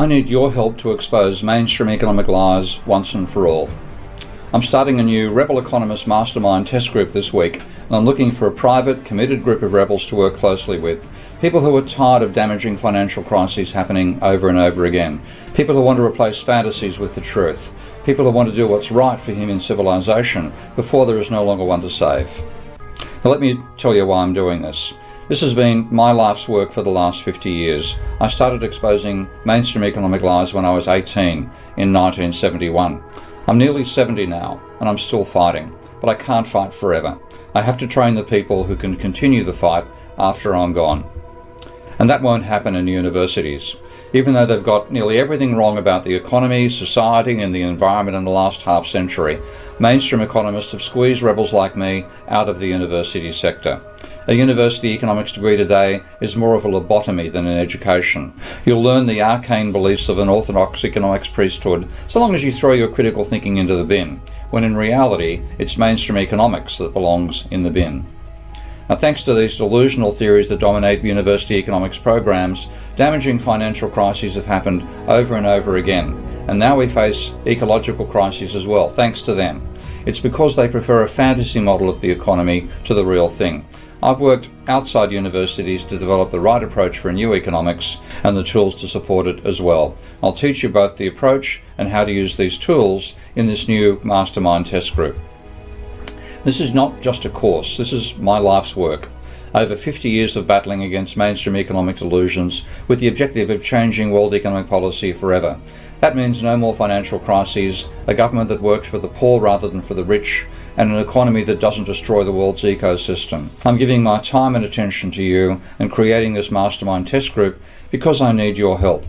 I need your help to expose mainstream economic lies once and for all. I'm starting a new Rebel Economist Mastermind test group this week, and I'm looking for a private, committed group of rebels to work closely with. People who are tired of damaging financial crises happening over and over again. People who want to replace fantasies with the truth. People who want to do what's right for human civilization before there is no longer one to save. Now let me tell you why I'm doing this. This has been my life's work for the last 50 years. I started exposing mainstream economic lies when I was 18 in 1971. I'm nearly 70 now, and I'm still fighting, but I can't fight forever. I have to train the people who can continue the fight after I'm gone. And that won't happen in universities. Even though they've got nearly everything wrong about the economy, society, and the environment in the last half century, mainstream economists have squeezed rebels like me out of the university sector. A university economics degree today is more of a lobotomy than an education. You'll learn the arcane beliefs of an orthodox economics priesthood so long as you throw your critical thinking into the bin, when in reality it's mainstream economics that belongs in the bin. Now, thanks to these delusional theories that dominate university economics programs, damaging financial crises have happened over and over again, and now we face ecological crises as well, thanks to them. It's because they prefer a fantasy model of the economy to the real thing. I've worked outside universities to develop the right approach for new economics and the tools to support it as well. I'll teach you both the approach and how to use these tools in this new Mastermind test group. This is not just a course, this is my life's work. Over 50 years of battling against mainstream economic delusions with the objective of changing world economic policy forever. That means no more financial crises, a government that works for the poor rather than for the rich, and an economy that doesn't destroy the world's ecosystem. I'm giving my time and attention to you and creating this Mastermind test group because I need your help.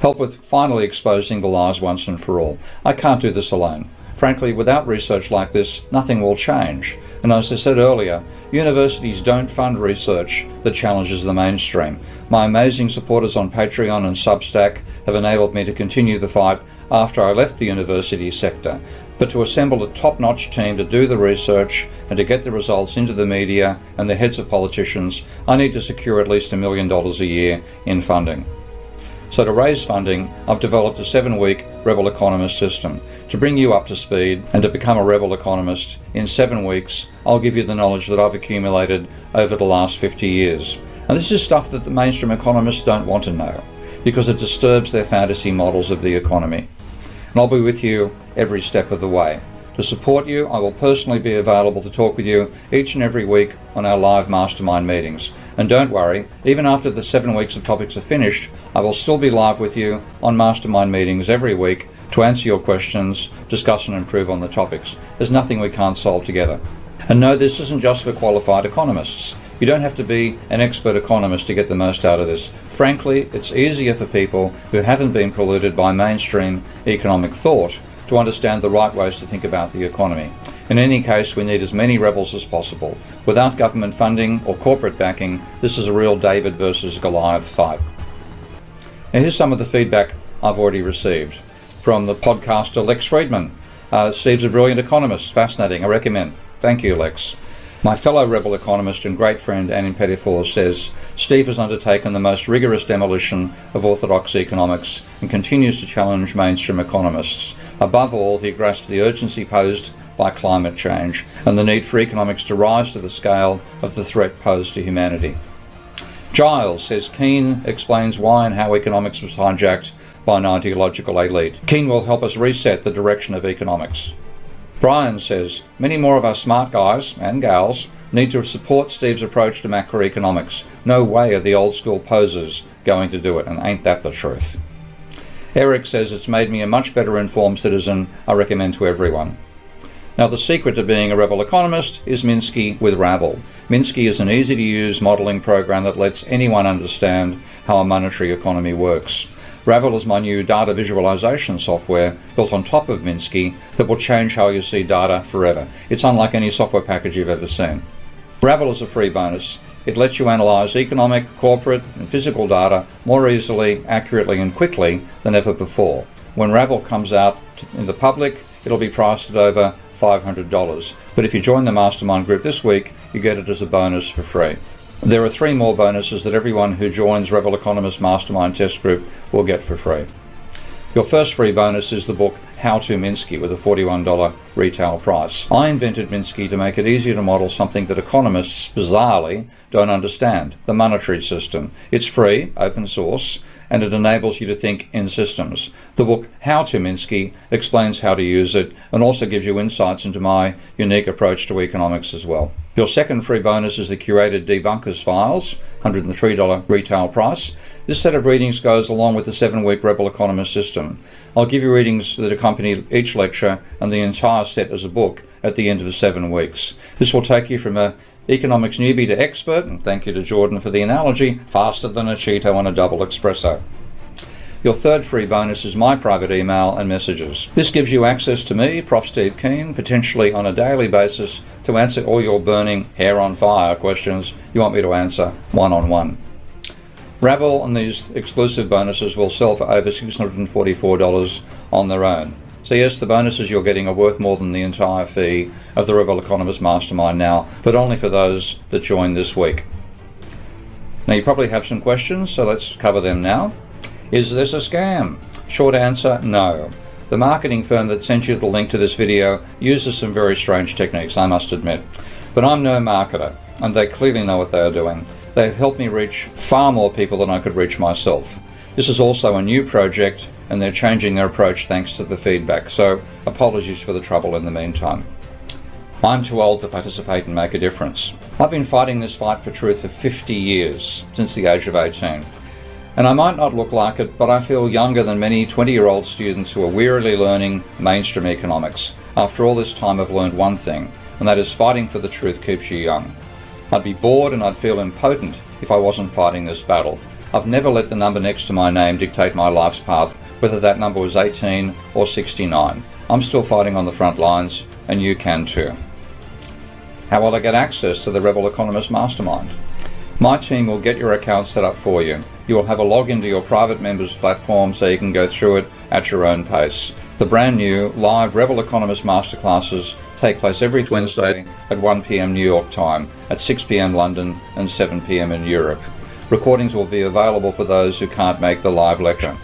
Help with finally exposing the lies once and for all. I can't do this alone. Frankly, without research like this, nothing will change. And as I said earlier, universities don't fund research that challenges the mainstream. My amazing supporters on Patreon and Substack have enabled me to continue the fight after I left the university sector. But to assemble a top-notch team to do the research and to get the results into the media and the heads of politicians, I need to secure at least $1 million a year in funding. So to raise funding, I've developed a 7-week Rebel Economist system. To bring you up to speed and to become a Rebel Economist, in 7 weeks, I'll give you the knowledge that I've accumulated over the last 50 years. And this is stuff that the mainstream economists don't want to know, because it disturbs their fantasy models of the economy. And I'll be with you every step of the way. To support you, I will personally be available to talk with you each and every week on our live mastermind meetings. And don't worry, even after the 7 weeks of topics are finished, I will still be live with you on mastermind meetings every week to answer your questions, discuss and improve on the topics. There's nothing we can't solve together. And no, this isn't just for qualified economists. You don't have to be an expert economist to get the most out of this. Frankly, it's easier for people who haven't been polluted by mainstream economic thought to understand the right ways to think about the economy. In any case, we need as many rebels as possible. Without government funding or corporate backing, this is a real David versus Goliath fight. Now here's some of the feedback I've already received from the podcaster Lex Friedman. Steve's a brilliant economist, fascinating, I recommend. Thank you, Lex. My fellow Rebel economist and great friend Annie Pettifor says, Steve has undertaken the most rigorous demolition of orthodox economics and continues to challenge mainstream economists. Above all, he grasps the urgency posed by climate change and the need for economics to rise to the scale of the threat posed to humanity. Giles says Keane explains why and how economics was hijacked by an ideological elite. Keane will help us reset the direction of economics. Brian says, many more of our smart guys and gals need to support Steve's approach to macroeconomics. No way are the old school posers going to do it, and ain't that the truth. Eric says, it's made me a much better informed citizen. I recommend to everyone. Now, the secret to being a Rebel economist is Minsky with Ravel. Minsky is an easy-to-use modelling program that lets anyone understand how a monetary economy works. Ravel is my new data visualization software built on top of Minsky that will change how you see data forever. It's unlike any software package you've ever seen. Ravel is a free bonus. It lets you analyze economic, corporate and physical data more easily, accurately and quickly than ever before. When Ravel comes out in the public, it'll be priced at over $500. But if you join the mastermind group this week, you get it as a bonus for free. There are 3 more bonuses that everyone who joins Rebel Economist Mastermind Test Group will get for free. Your first free bonus is the book How to Minsky with a $41 retail price. I invented Minsky to make it easier to model something that economists, bizarrely, don't understand, the monetary system. It's free, open source, and it enables you to think in systems. The book How to Minsky explains how to use it and also gives you insights into my unique approach to economics as well. Your second free bonus is the curated Debunkers files, $103 retail price. This set of readings goes along with the 7-week Rebel Economist system. I'll give you readings that accompany each lecture and the entire set as a book at the end of the 7 weeks. This will take you from a economics newbie to expert, and thank you to Jordan for the analogy, faster than a Cheeto on a double espresso. Your third free bonus is my private email and messages. This gives you access to me, Prof. Steve Keen, potentially on a daily basis to answer all your burning hair on fire questions you want me to answer one-on-one. Ravel and these exclusive bonuses will sell for over $644 on their own. So yes, the bonuses you're getting are worth more than the entire fee of the Rebel Economist Mastermind now, but only for those that join this week. Now you probably have some questions, so let's cover them now. Is this a scam? Short answer, no. The marketing firm that sent you the link to this video uses some very strange techniques, I must admit. But I'm no marketer, and they clearly know what they are doing. They've helped me reach far more people than I could reach myself. This is also a new project, and they're changing their approach thanks to the feedback, so apologies for the trouble in the meantime. I'm too old to participate and make a difference. I've been fighting this fight for truth for 50 years, since the age of 18. And I might not look like it, but I feel younger than many 20-year-old students who are wearily learning mainstream economics. After all this time, I've learned one thing, and that is fighting for the truth keeps you young. I'd be bored and I'd feel impotent if I wasn't fighting this battle. I've never let the number next to my name dictate my life's path, whether that number was 18 or 69. I'm still fighting on the front lines, and you can too. How will I get access to the Rebel Economist Mastermind? My team will get your account set up for you. You will have a login to your private members platform so you can go through it at your own pace. The brand new live Rebel Economist Masterclasses take place every Wednesday at 1 p.m. New York time, at 6 p.m. London and 7 p.m. in Europe. Recordings will be available for those who can't make the live lecture.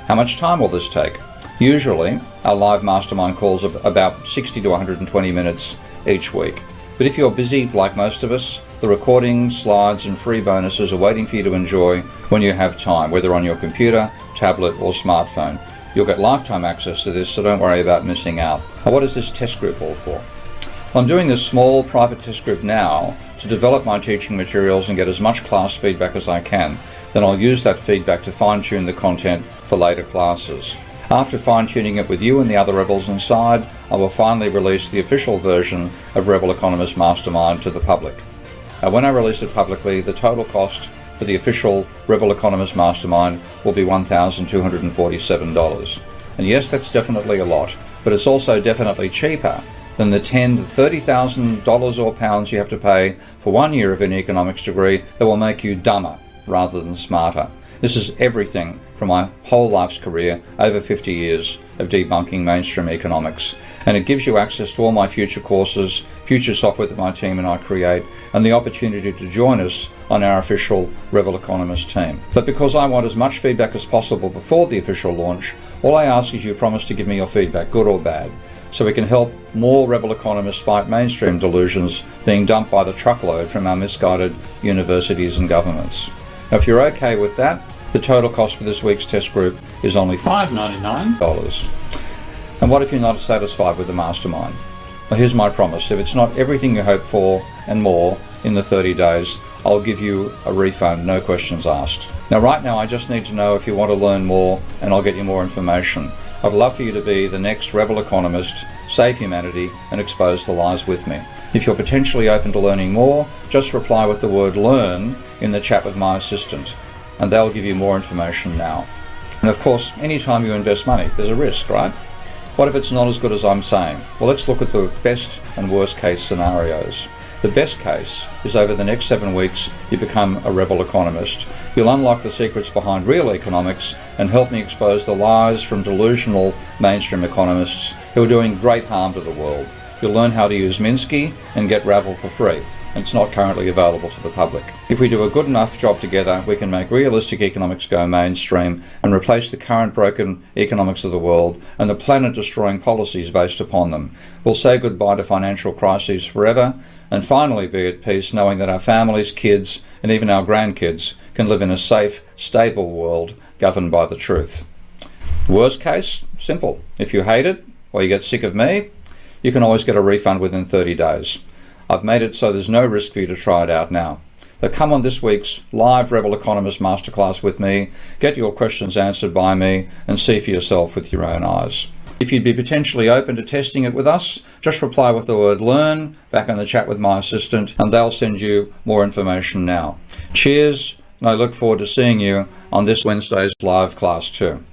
How much time will this take? Usually, our live mastermind calls are about 60 to 120 minutes each week. But if you're busy, like most of us, the recordings, slides and free bonuses are waiting for you to enjoy when you have time, whether on your computer, tablet or smartphone. You'll get lifetime access to this, so don't worry about missing out. Now, what is this test group all for? Well, I'm doing this small private test group now to develop my teaching materials and get as much class feedback as I can. Then I'll use that feedback to fine-tune the content for later classes. After fine-tuning it with you and the other Rebels inside, I will finally release the official version of Rebel Economist Mastermind to the public. Now, when I release it publicly, the total cost for the official Rebel Economist Mastermind will be $1,247. And yes, that's definitely a lot, but it's also definitely cheaper than the $10,000 to $30,000 or pounds you have to pay for 1 year of an economics degree that will make you dumber rather than smarter. This is everything from my whole life's career, over 50 years of debunking mainstream economics. And it gives you access to all my future courses, future software that my team and I create, and the opportunity to join us on our official Rebel Economist team. But because I want as much feedback as possible before the official launch, all I ask is you promise to give me your feedback, good or bad, so we can help more Rebel Economists fight mainstream delusions being dumped by the truckload from our misguided universities and governments. Now, if you're okay with that, the total cost for this week's test group is only $5.99. And what if you're not satisfied with the mastermind? Well, here's my promise. If it's not everything you hope for and more in the 30 days, I'll give you a refund, no questions asked. Now, right now, I just need to know if you want to learn more, and I'll get you more information. I'd love for you to be the next Rebel Economist, save humanity, and expose the lies with me. If you're potentially open to learning more, just reply with the word LEARN in the chat with my assistant, and they'll give you more information now. And of course, anytime you invest money, there's a risk, right? What if it's not as good as I'm saying? Well, let's look at the best and worst case scenarios. The best case is over the next 7 weeks, you become a Rebel Economist. You'll unlock the secrets behind real economics and help me expose the lies from delusional mainstream economists who are doing great harm to the world. You'll learn how to use Minsky and get Ravel for free. and it's not currently available to the public. If we do a good enough job together, we can make realistic economics go mainstream and replace the current broken economics of the world and the planet-destroying policies based upon them. We'll say goodbye to financial crises forever and finally be at peace knowing that our families, kids, and even our grandkids can live in a safe, stable world governed by the truth. Worst case? Simple. If you hate it or you get sick of me, you can always get a refund within 30 days. I've made it so there's no risk for you to try it out now. So come on this week's live Rebel Economist Masterclass with me, get your questions answered by me, and see for yourself with your own eyes. If you'd be potentially open to testing it with us, just reply with the word LEARN back in the chat with my assistant, and they'll send you more information now. Cheers, and I look forward to seeing you on this Wednesday's live class too.